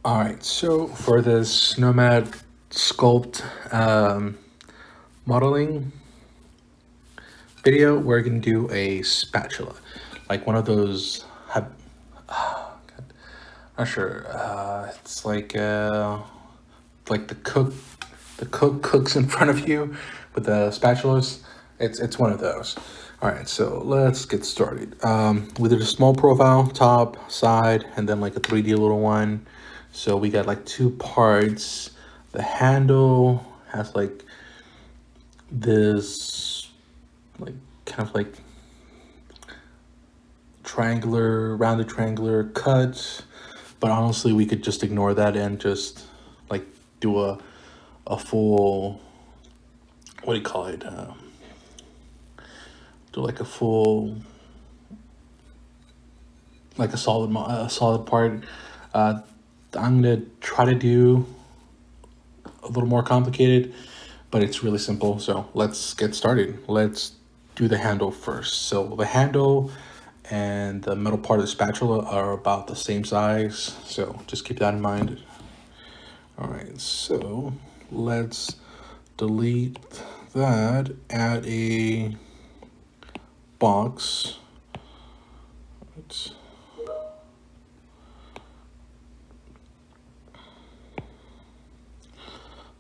All right, so for this Nomad Sculpt modeling video, we're gonna do a spatula, like one of those. Not sure. It's like the cook cooks in front of you with the spatulas. It's one of those. All right, so let's get started. We did a small profile, top, side, and then like a 3D little one. So we got like two parts. The handle has like this, like kind of like triangular, rounded triangular cut. But honestly, we could just ignore that and just like do a full, what do you call it? Do like a full, like a solid part. I'm gonna try to do a little more complicated, but it's really simple. So let's get started. Let's do the handle first. So the handle and the metal part of the spatula are about the same size. So just keep that in mind. All right, so let's delete that, add a box. Let's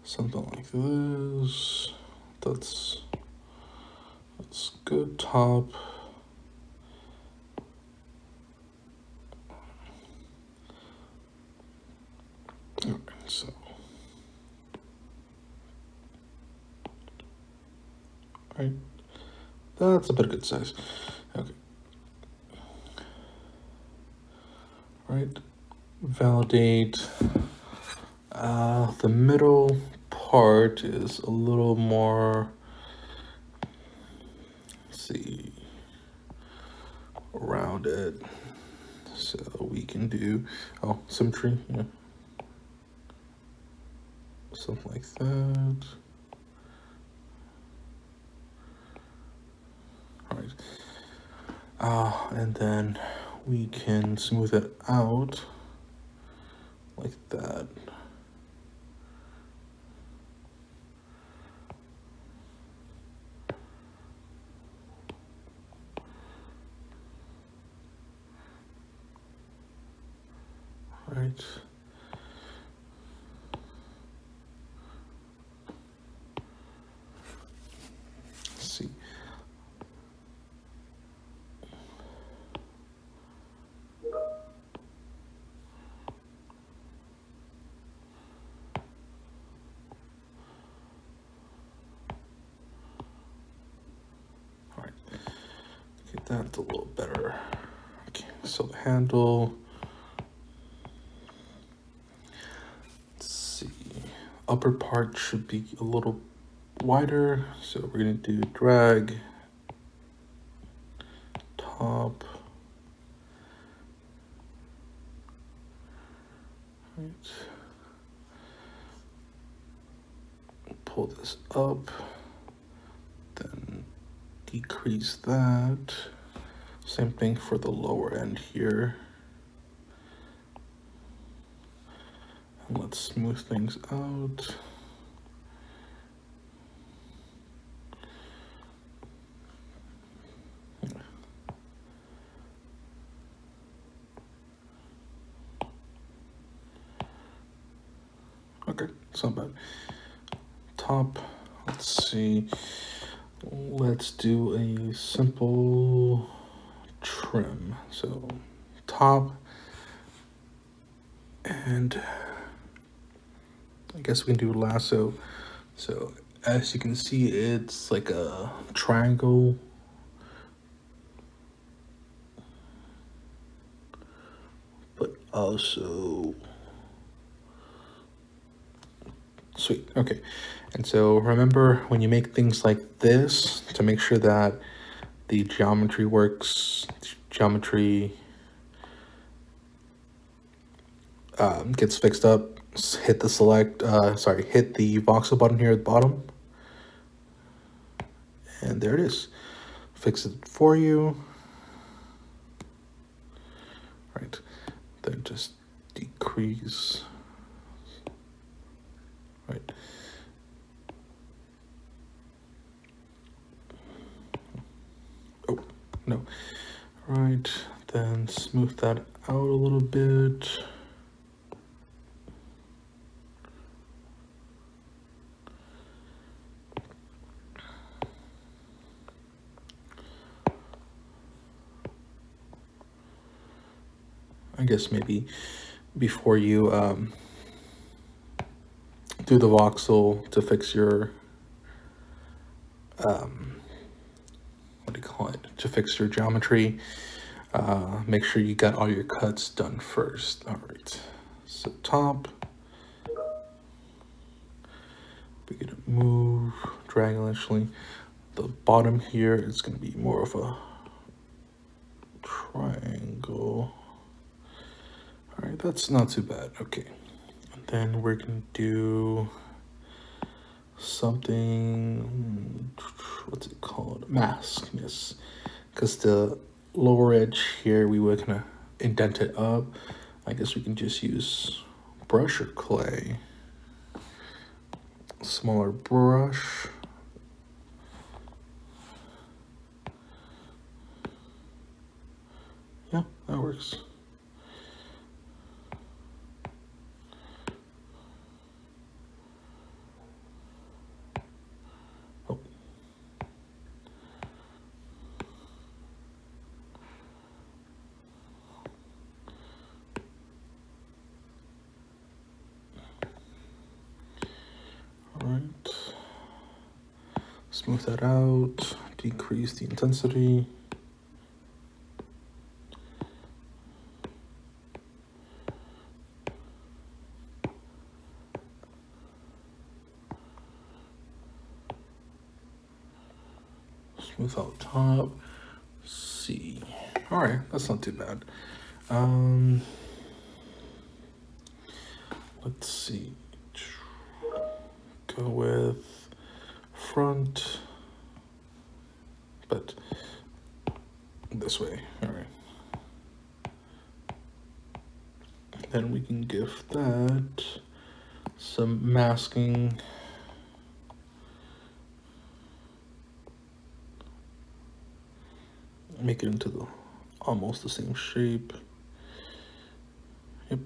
something like this. That's good. Top. All right, so all right, that's a bit good size. Okay. All right, validate. The middle part is a little more, let's see, rounded. So we can do, symmetry, yeah. Something like that. All right. And then we can smooth it out like that. Right. Let's see. All right. Get that a little better. Okay. So the handle. Upper part should be a little wider, so we're gonna do drag, top, right. Pull this up, then decrease that. Same thing for the lower end here. And let's smooth things out. Okay, it's not bad. Top, let's see. Let's do a simple trim. So top, and I guess we can do lasso. So as you can see, it's like a triangle. But also, sweet, okay. And so remember, when you make things like this, to make sure that the geometry works, gets fixed up, hit the hit the voxel button here at the bottom. And there it is. Fix it for you. Right, then just decrease No. Right, then smooth that out a little bit. I guess maybe before you do the voxel to fix your what do you call it? To fix your geometry, make sure you got all your cuts done first. All right, so top, we're gonna move diagonally. The bottom here is gonna be more of a triangle. All right, that's not too bad. Okay, and then we're gonna do something, what's it called? Mask, yes. Because the lower edge here, we were gonna indent it up. I guess we can just use brush or clay. Smaller brush. Yeah, that works. Oh. All right. Smooth that out, decrease the intensity. Smooth out top. C. All right, that's not too bad. Let's see. Go with front, but this way. All right. Then we can give that some masking. Make it into the almost the same shape. Yep.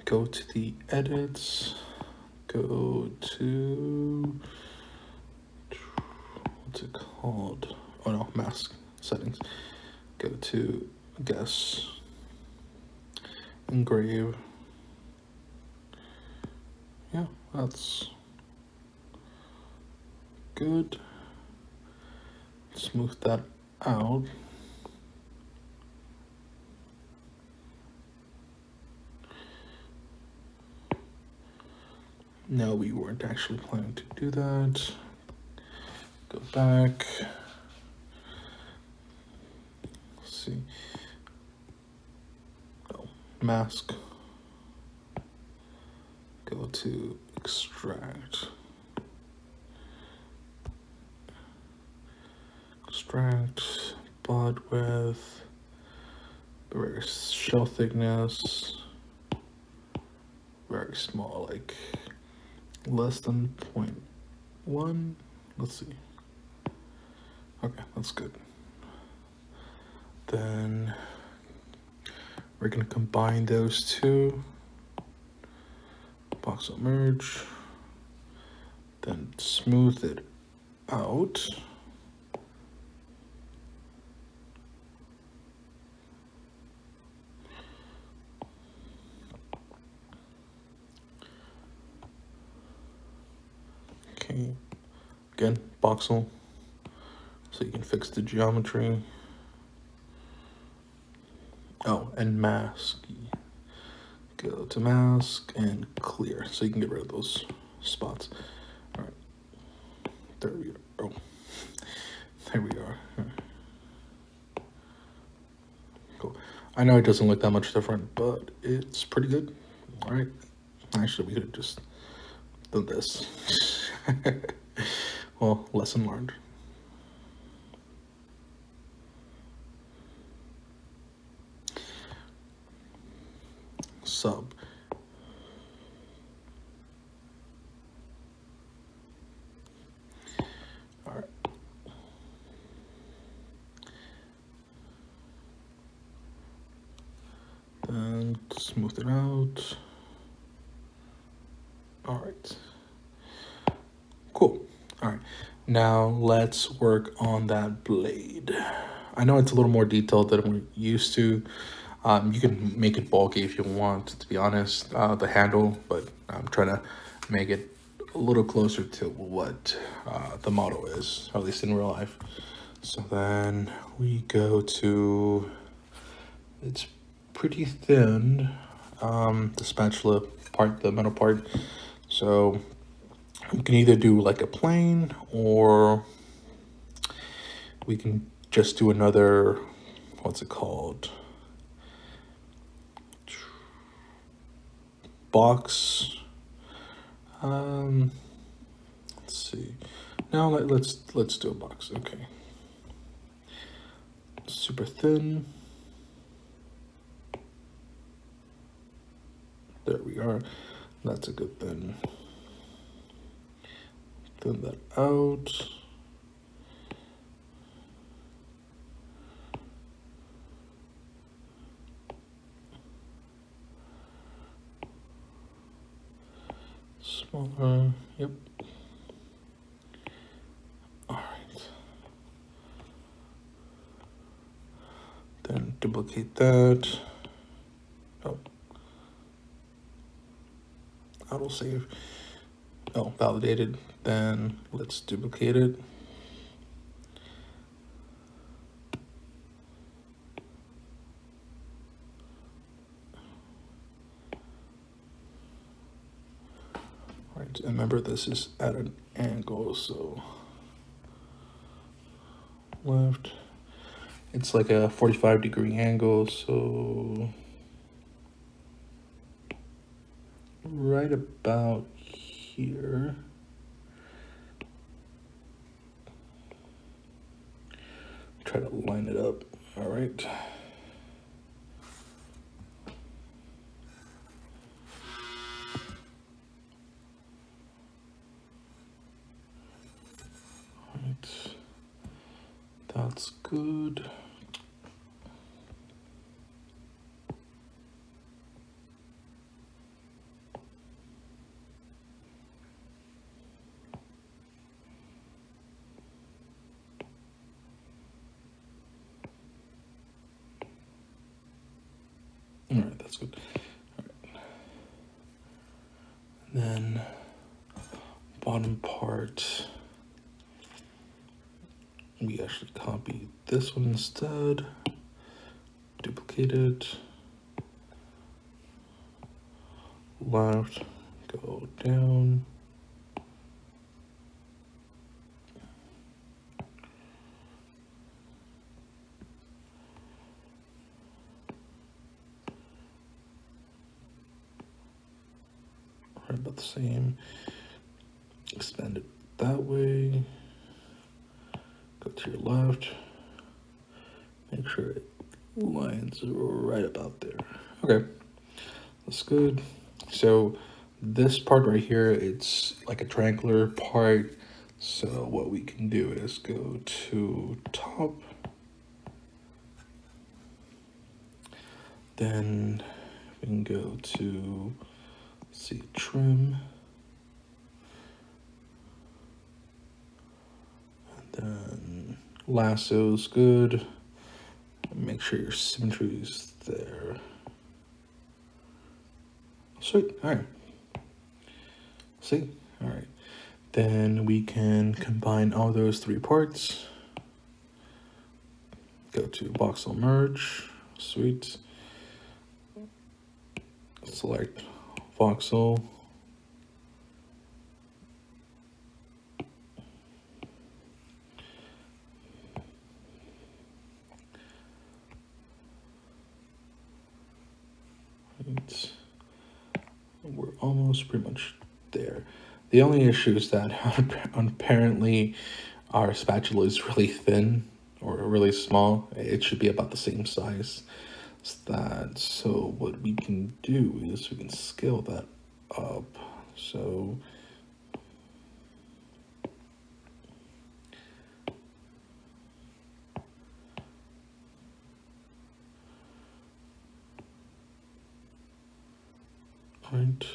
Go to the edits. Go to, what's it called? Oh no, mask settings. Go to, I guess, engrave. Yeah, that's good. Smooth that out. No, we weren't actually planning to do that. Go back. Let's see. Oh, mask. Go to extract. Extract, bud width, very shell thickness, very small, like less than 0.1. Let's see. Okay, that's good. Then we're gonna combine those two. Voxel merge. Then smooth it out. Okay, again, voxel, so you can fix the geometry. Oh, and mask. Go to mask and clear, so you can get rid of those spots. All right, there we are. Oh, there we are. Cool. I know it doesn't look that much different, but it's pretty good. All right. Actually, we could have just done this. Well, lesson learned. Sub. All right. Smooth it out. All right. Cool. All right. Now let's work on that blade. I know it's a little more detailed than we're used to. You can make it bulky if you want, to be honest, the handle, but I'm trying to make it a little closer to what the model is, or at least in real life. So then we go to, it's pretty thin, the spatula part, the metal part. So we can either do like a plane, or we can just do another, what's it called? Box. Let's see. Now let's do a box. Okay. Super thin. There we are. That's a good thin. Thin that out. Smaller. Yep. All right. Then duplicate that. Oh. Autosave. Oh, validated. Then let's duplicate it. All right, and remember this is at an angle, so left. It's like a 45-degree angle, so right about here. Try to line it up. All right. All right. That's good. All right, that's good. All right. And then bottom part, we actually copy this one instead, duplicate it, left, go down. Right about the same. Expand it that way. Go to your left. Make sure it lines right about there. Okay, that's good. So this part right here, it's like a triangular part. So what we can do is go to top. Then we can go to, see, trim. And then lasso's good. Make sure your symmetry is there. Sweet, all right. See, all right. Then we can combine all those three parts. Go to voxel merge, sweet. Select voxel. Right. We're almost pretty much there. The only issue is that apparently our spatula is really thin or really small. It should be about the same size as that. So what we can do is we can scale that up. So Right.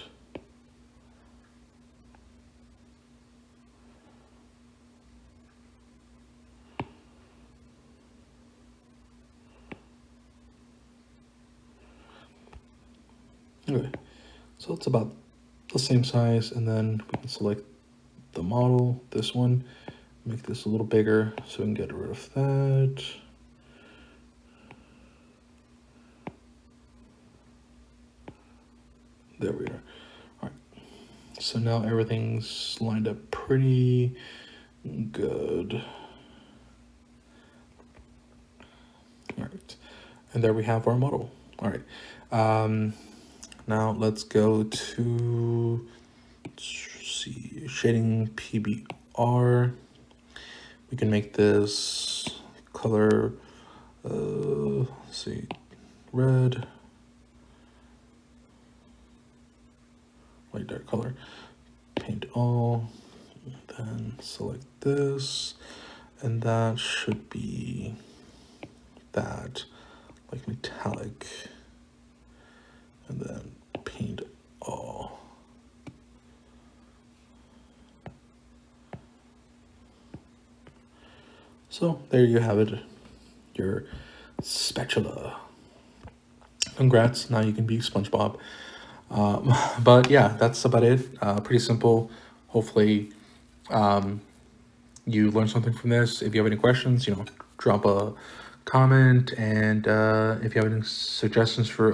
Okay, so it's about the same size, and then we can select the model, this one, make this a little bigger so we can get rid of that. There we are. All right, so now everything's lined up pretty good. All right, and there we have our model. All right, now let's go to, let's see, shading PBR. We can make this color, let's see, red, light dark color, paint all, then select this, and that should be that, like metallic, and then paint all. So there you have it, your spatula. Congrats, now you can be SpongeBob. But yeah, that's about it. Pretty simple. Hopefully you learned something from this. If you have any questions, drop a comment, and if you have any suggestions for